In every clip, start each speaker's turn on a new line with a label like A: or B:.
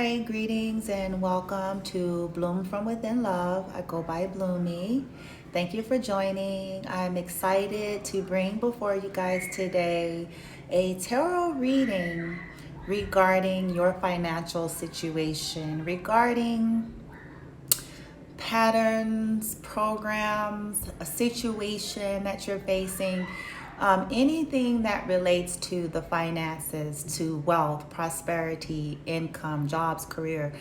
A: Hi, greetings and welcome to Bloom from Within Love. I go by Bloomy. Thank you for joining. I'm excited to bring before you guys today a tarot reading regarding your financial situation, regarding patterns, programs, a situation that you're facing, anything that relates to the finances, to wealth, prosperity, income, jobs, career,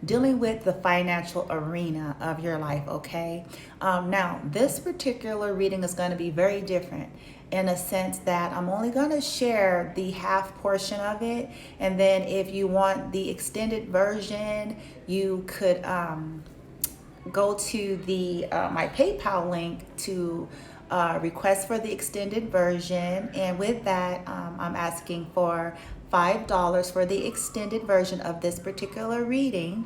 A: dealing with the financial arena of your life, okay? Now, this particular reading is going to be very different in a sense that I'm only going to share the half portion of it, and then if you want the extended version, you could go to the my PayPal link to request for the extended version, and with that I'm asking for $5 for the extended version of this particular reading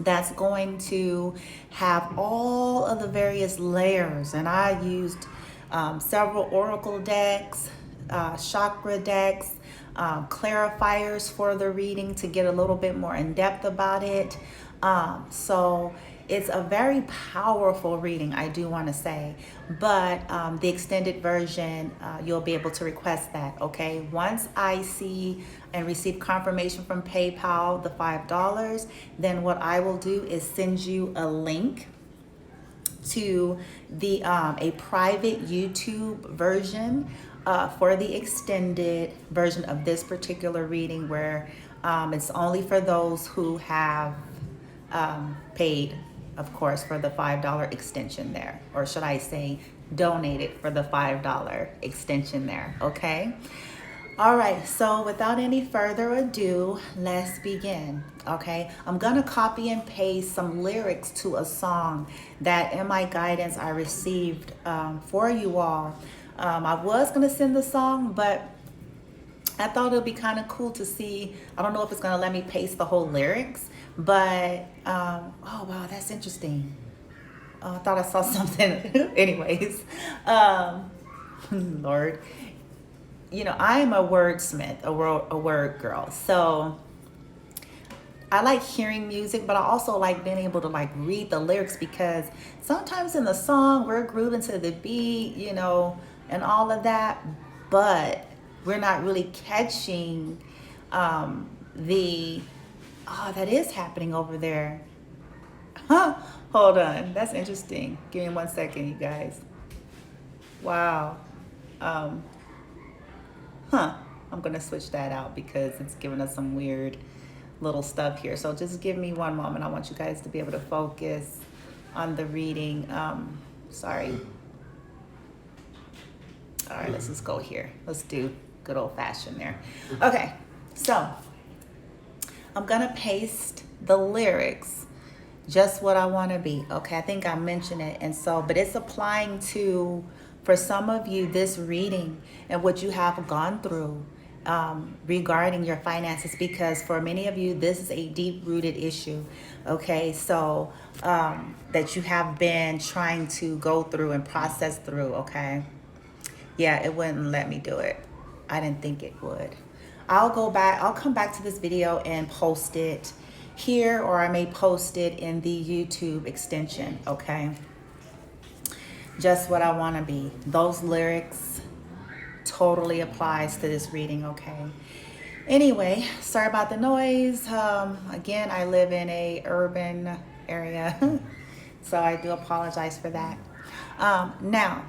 A: that's going to have all of the various layers. And I used several oracle decks, chakra decks, clarifiers for the reading to get a little bit more in depth about it. So it's a very powerful reading, I do want to say, but the extended version, you'll be able to request that, okay? Once I see and receive confirmation from PayPal, the $5, then what I will do is send you a link to the a private YouTube version for the extended version of this particular reading, where it's only for those who have paid, of course, for the $5 extension there, or should I say donated for the $5 extension there, okay? All right, so without any further ado, let's begin, okay? I'm gonna copy and paste some lyrics to a song that in my guidance I received for you all. I was gonna send the song, but I thought it would be kind of cool to see. I don't know if it's going to let me paste the whole lyrics, but oh wow, that's interesting. I thought I saw something. Anyways, Lord, you know, I'm a wordsmith, a word girl. So I like hearing music, but I also like being able to like read the lyrics, because sometimes in the song we're grooving to the beat, you know, and all of that, but we're not really catching that is happening over there. Huh? Hold on. That's interesting. Give me 1 second, you guys. Wow. I'm going to switch that out because it's giving us some weird little stuff here. So just give me one moment. I want you guys to be able to focus on the reading. Sorry. All right, let's just go here. Let's do good old fashioned there. Okay, so I'm gonna paste the lyrics, just what I want to be, okay? I think I mentioned it, and so, but it's applying to, for some of you, this reading and what you have gone through regarding your finances, because for many of you this is a deep-rooted issue, okay? So that you have been trying to go through and process through, okay? Yeah, it wouldn't let me do it. I didn't think it would. I'll come back to this video and post it here, or I may post it in the YouTube extension, okay? Just what I want to be. Those lyrics totally applies to this reading, okay? Anyway, sorry about the noise. Again, I live in a urban area, so I do apologize for that. Now,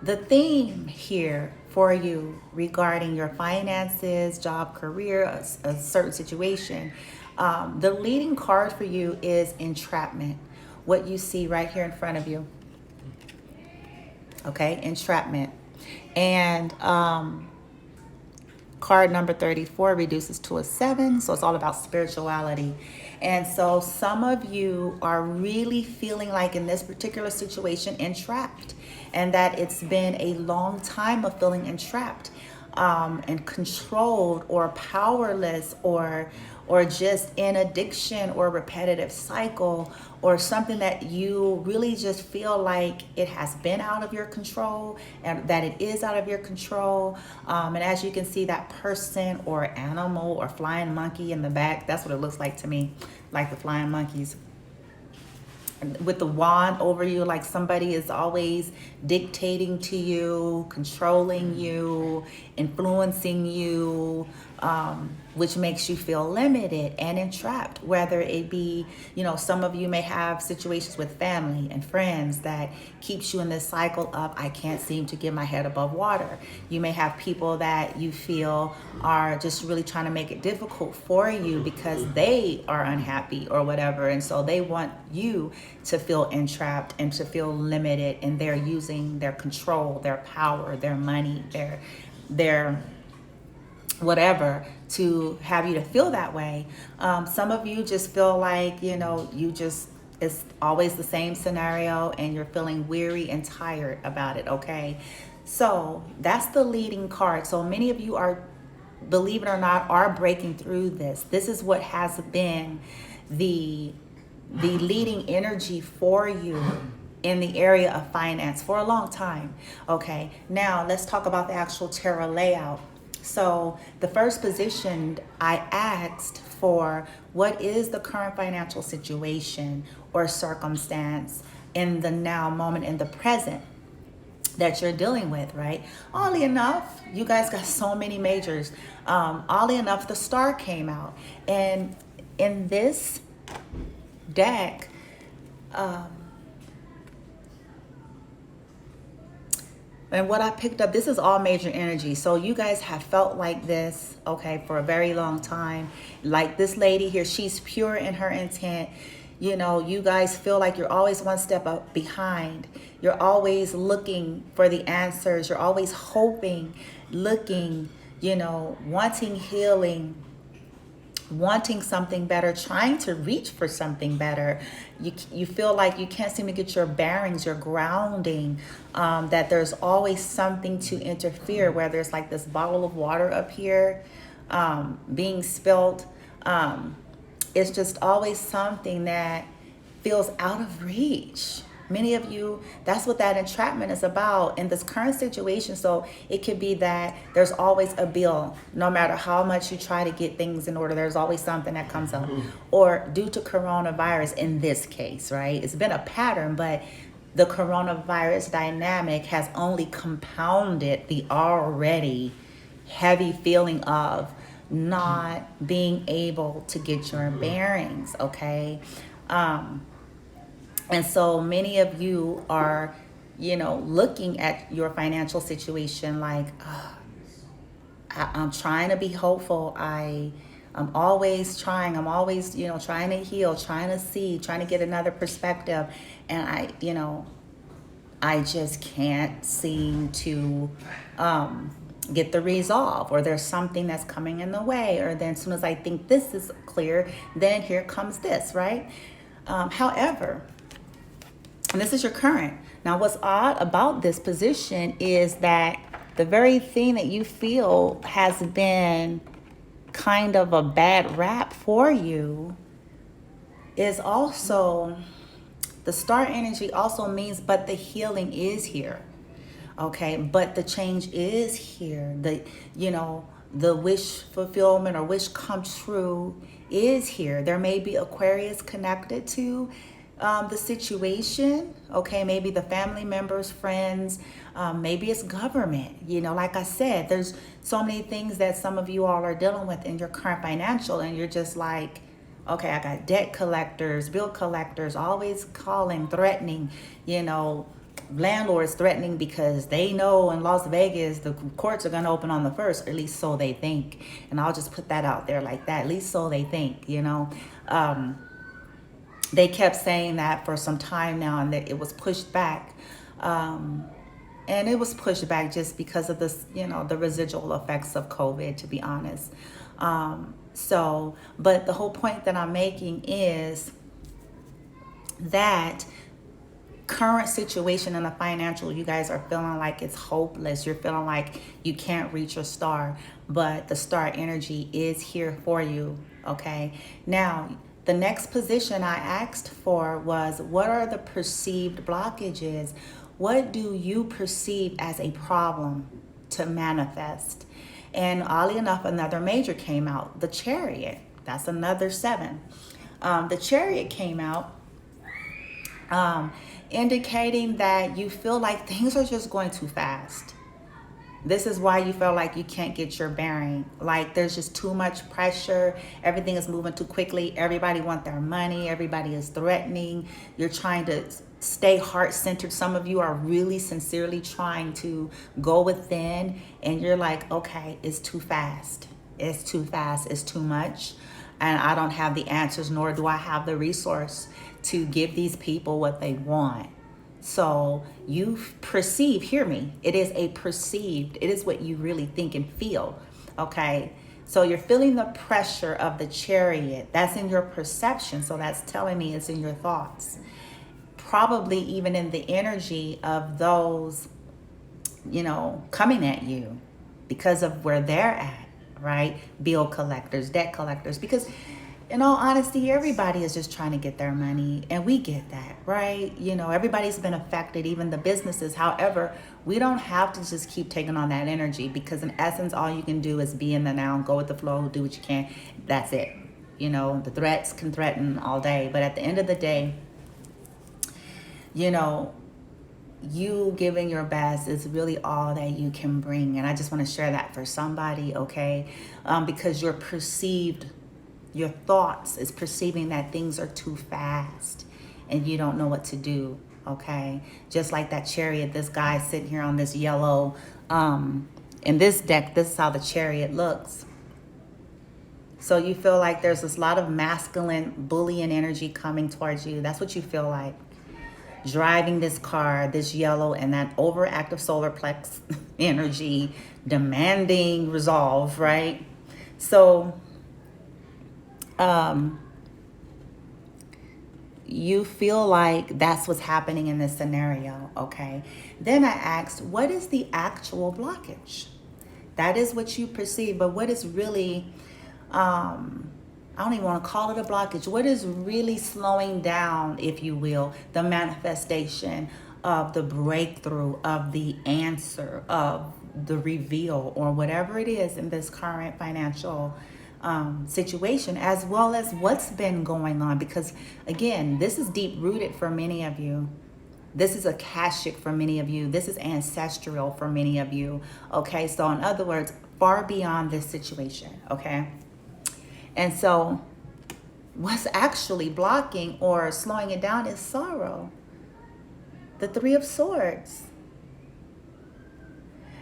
A: the theme here for you regarding your finances, job, career, a certain situation, the leading card for you is entrapment. What you see right here in front of you. Okay, entrapment. And card number 34 reduces to a 7, so it's all about spirituality. And so some of you are really feeling like in this particular situation entrapped, and that it's been a long time of feeling entrapped and controlled or powerless, or or just in addiction or repetitive cycle, or something that you really just feel like it has been out of your control and that it is out of your control. And as you can see, that person or animal or flying monkey in the back, that's what it looks like to me, like the flying monkeys with the wand over you, like somebody is always dictating to you, controlling you, influencing you, which makes you feel limited and entrapped. Whether it be, some of you may have situations with family and friends that keeps you in this cycle of, I can't seem to get my head above water. You may have people that you feel are just really trying to make it difficult for you because they are unhappy or whatever. And so they want you to feel entrapped and to feel limited, and they're using their control, their power, their money, their whatever to have you to feel that way. Some of you just feel like, it's always the same scenario and you're feeling weary and tired about it, okay? So that's the leading card. So many of you are, believe it or not, are breaking through this. This is what has been the leading energy for you in the area of finance for a long time. Okay, now let's talk about the actual tarot layout. So the first position, I asked for what is the current financial situation or circumstance in the now moment, in the present, that you're dealing with, right? Oddly enough, you guys got so many majors. Oddly enough, the star came out. And in this deck, and what I picked up, this is all major energy. So you guys have felt like this, okay, for a very long time. Like this lady here, she's pure in her intent. You guys feel like you're always one step up behind. You're always looking for the answers. You're always hoping, looking, wanting healing, wanting something better, trying to reach for something better. You feel like you can't seem to get your bearings, your grounding, that there's always something to interfere, whether it's like this bottle of water up here being spilled. It's just always something that feels out of reach. Many of you, that's what that entrapment is about in this current situation. So it could be that there's always a bill. No matter how much you try to get things in order, there's always something that comes up. Or due to coronavirus in this case, right? It's been a pattern, but the coronavirus dynamic has only compounded the already heavy feeling of not being able to get your bearings, okay? And so many of you are, looking at your financial situation like, I'm trying to be hopeful. I'm always trying. I'm always, trying to heal, trying to see, trying to get another perspective. And I just can't seem to get the resolve, or there's something that's coming in the way. Or then as soon as I think this is clear, then here comes this, right? However, and this is your current. Now, what's odd about this position is that the very thing that you feel has been kind of a bad rap for you is also, the star energy also means, but the healing is here. Okay, but the change is here. The wish fulfillment or wish come true is here. There may be Aquarius connected to the situation. Okay, maybe the family members, friends, maybe it's government. Like I said, there's so many things that some of you all are dealing with in your current financial, and you're just like, okay, I got debt collectors, bill collectors, always calling, threatening, landlords threatening because they know in Las Vegas the courts are going to open on the 1st, or at least so they think. And I'll just put that out there like that, at least so they think. They kept saying that for some time now, and that it was pushed back. And it was pushed back just because of this, the residual effects of COVID, to be honest. But the whole point that I'm making is that current situation in the financial, you guys are feeling like it's hopeless. You're feeling like you can't reach your star, but the star energy is here for you. Okay. Now, the next position I asked for was, what are the perceived blockages? What do you perceive as a problem to manifest? And oddly enough, another major came out, the Chariot. That's another 7. The Chariot came out, indicating that you feel like things are just going too fast. This is why you feel like you can't get your bearing. Like there's just too much pressure. Everything is moving too quickly. Everybody wants their money. Everybody is threatening. You're trying to stay heart-centered. Some of you are really sincerely trying to go within, and you're like, okay, it's too fast. It's too fast. It's too much. And I don't have the answers, nor do I have the resource to give these people what they want. So you perceive, hear me, it is a perceived, it is what you really think and feel, okay? So you're feeling the pressure of the Chariot. That's in your perception, so that's telling me it's in your thoughts. Probably even in the energy of those, coming at you because of where they're at, right? Bill collectors, debt collectors, because in all honesty, everybody is just trying to get their money, and we get that, right? Everybody's been affected, even the businesses. However, we don't have to just keep taking on that energy, because in essence, all you can do is be in the now, go with the flow, do what you can. That's it. The threats can threaten all day, but at the end of the day, you giving your best is really all that you can bring. And I just want to share that for somebody, okay? Because your thoughts is perceiving that things are too fast and you don't know what to do, okay? Just like that Chariot, this guy sitting here on this yellow, in this deck, this is how the Chariot looks. So you feel like there's this lot of masculine bullying energy coming towards you. That's what you feel like. Driving this car, this yellow, and that overactive solar plex energy, demanding resolve, right? So you feel like that's what's happening in this scenario, okay? Then I asked, what is the actual blockage? That is what you perceive, but what is really, I don't even want to call it a blockage. What is really slowing down, if you will, the manifestation of the breakthrough, of the answer, of the reveal, or whatever it is in this current financial situation, as well as what's been going on? Because again, this is deep rooted for many of you. This is akashic for many of you. This is ancestral for many of you. Okay, so in other words, far beyond this situation. Okay, and so what's actually blocking or slowing it down is sorrow. The 3 of Swords.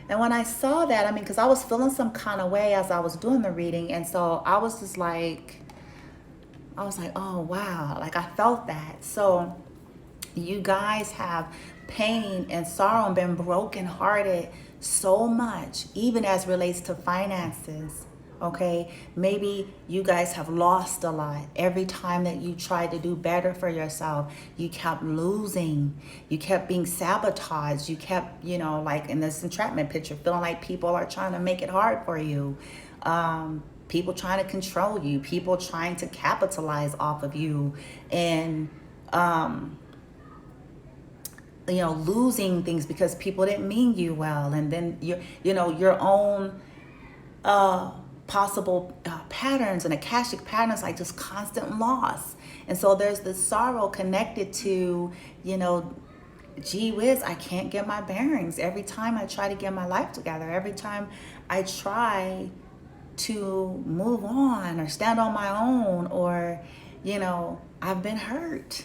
A: And when I saw that, because I was feeling some kind of way as I was doing the reading. And so I was just like, oh, wow. Like I felt that. So you guys have pain and sorrow and been brokenhearted so much, even as relates to finances. Okay, maybe you guys have lost a lot. Every time that you tried to do better for yourself, you kept losing. You kept being sabotaged. You kept, like in this entrapment picture, feeling like people are trying to make it hard for you. People trying to control you. People trying to capitalize off of you. And, losing things because people didn't mean you well. And then, your own possible patterns and akashic patterns, like just constant loss. And so there's this sorrow connected to, gee whiz, I can't get my bearings. Every time I try to get my life together, every time I try to move on or stand on my own, or, I've been hurt.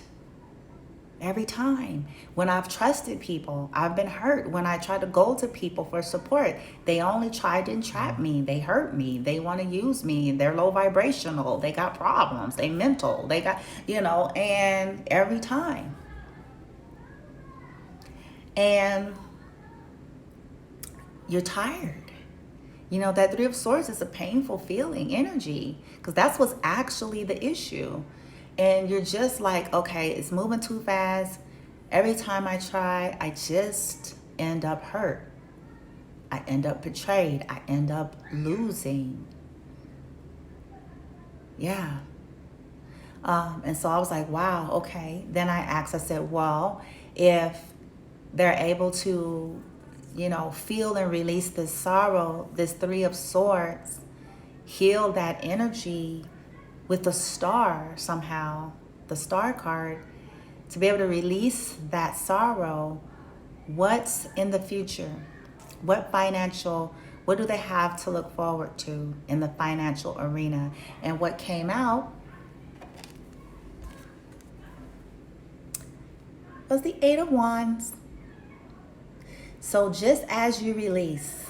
A: Every time when I've trusted people, I've been hurt. When I try to go to people for support, they only try to entrap me. They hurt me. They want to use me. They're low vibrational. They got problems. They mental. They got, and every time. And you're tired. That 3 of Swords is a painful feeling, energy, because that's what's actually the issue. And you're just like, okay, it's moving too fast. Every time I try, I just end up hurt. I end up betrayed. I end up losing. Yeah. And so I was like, wow, okay. Then I asked, I said, well, if they're able to, feel and release this sorrow, this Three of Swords, heal that energy with the star somehow, the star card, to be able to release that sorrow, what's in the future? What do they have to look forward to in the financial arena? And what came out was the Eight of Wands. So just as you release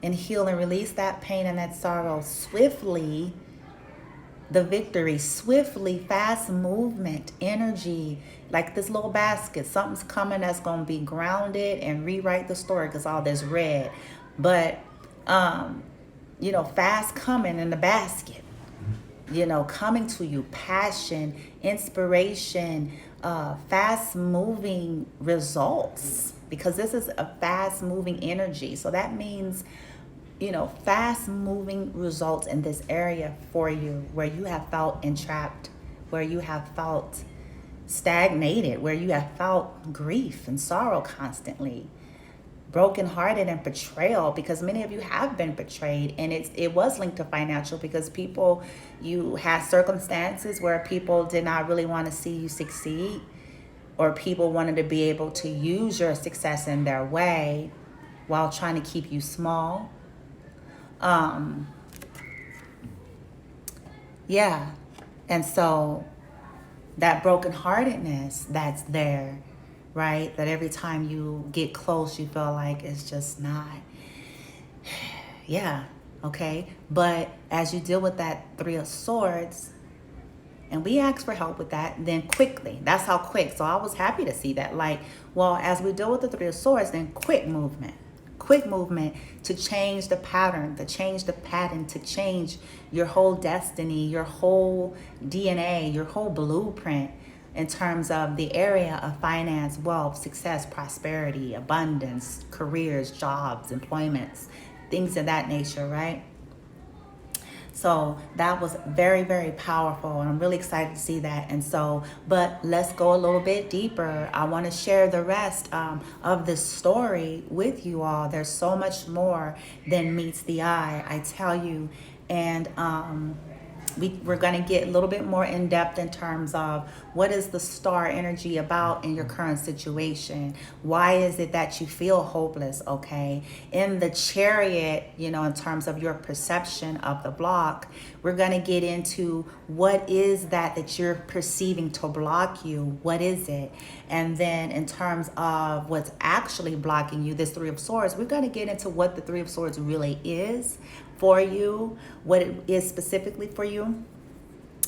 A: and heal and release that pain and that sorrow swiftly, the victory, swiftly, fast movement, energy, like this little basket, something's coming that's going to be grounded and rewrite the story because all this red. But, fast coming in the basket, coming to you, passion, inspiration, fast moving results, because this is a fast moving energy. So that means, fast moving results in this area for you, where you have felt entrapped, where you have felt stagnated, where you have felt grief and sorrow constantly, brokenhearted and betrayal, because many of you have been betrayed, and it was linked to financial, because you had circumstances where people did not really want to see you succeed, or people wanted to be able to use your success in their way while trying to keep you small. Yeah. And so that brokenheartedness that's there, right? That every time you get close, you feel like it's just not. Yeah. Okay. But as you deal with that Three of Swords, and we ask for help with that, then quickly, that's how quick. So I was happy to see that. Like, well, as we deal with the Three of Swords, then quick movement to change the pattern, to change your whole destiny, your whole DNA, your whole blueprint in terms of the area of finance, wealth, success, prosperity, abundance, careers, jobs, employments, things of that nature, right? So that was very, very powerful, and I'm really excited to see that. And so, but let's go a little bit deeper. I want to share the rest of this story with you all. There's so much more than meets the eye, I tell you. And we're going to get a little bit more in depth in terms of what is the star energy about in your current situation. Why is it that you feel hopeless? Okay. In the Chariot, in terms of your perception of the block, we're going to get into what is that you're perceiving to block you. What is it? And then in terms of what's actually blocking you, this Three of Swords, we're going to get into what the Three of Swords really is for you, what it is specifically for you.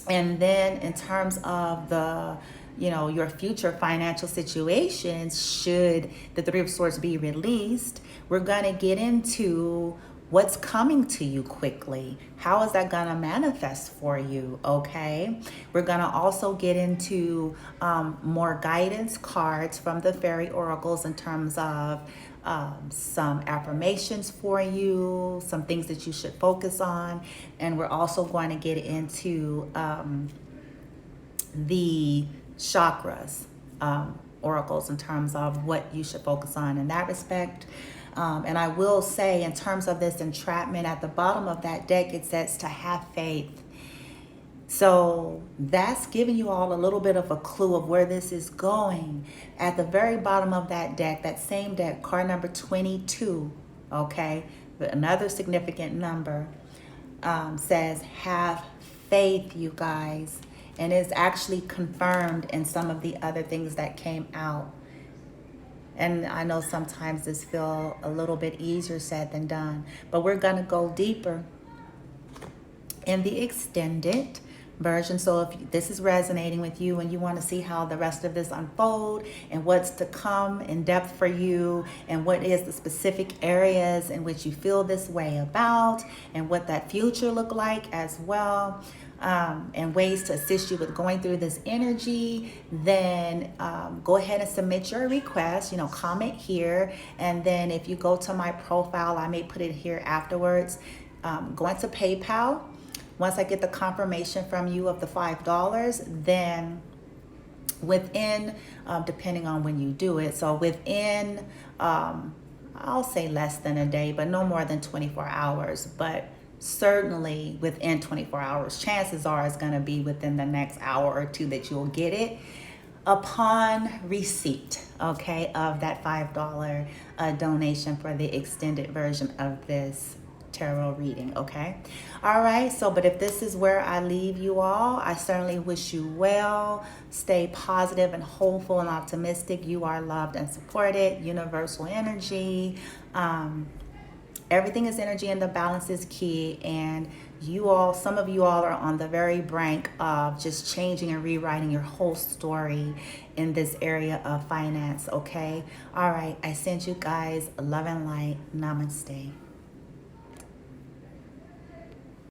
A: And then in terms of the, your future financial situations, should the Three of Swords be released, we're going to get into what's coming to you quickly. How is that going to manifest for you? Okay. We're going to also get into more guidance cards from the fairy oracles in terms of some affirmations for you, some things that you should focus on. And we're also going to get into the chakras oracles in terms of what you should focus on in that respect. And I will say, in terms of this entrapment, at the bottom of that deck, it says to have faith. So that's giving you all a little bit of a clue of where this is going. At the very bottom of that deck, that same deck, card number 22, okay, another significant number, says have faith, you guys. And it's actually confirmed in some of the other things that came out. And I know sometimes this feels a little bit easier said than done, but we're going to go deeper in the extended version. So if this is resonating with you and you want to see how the rest of this unfold and what's to come in depth for you, and what is the specific areas in which you feel this way about, and what that future look like as well, and ways to assist you with going through this energy, then go ahead and submit your request. Comment here, and then if you go to my profile, I may put it here afterwards. Go into PayPal. Once I get the confirmation from you of the $5, then within, depending on when you do it, so within, I'll say less than a day, but no more than 24 hours. But certainly within 24 hours, chances are it's going to be within the next hour or two that you'll get it upon receipt, okay, of that $5 donation for the extended version of this tarot reading. Okay, all right, so but if this is where I leave you all, I certainly wish you well. Stay positive and hopeful and optimistic. You are loved and supported. Universal energy, everything is energy, and the balance is key. And some of you all are on the very brink of just changing and rewriting your whole story in this area of finance. Okay, all right, I send you guys love and light. Namaste.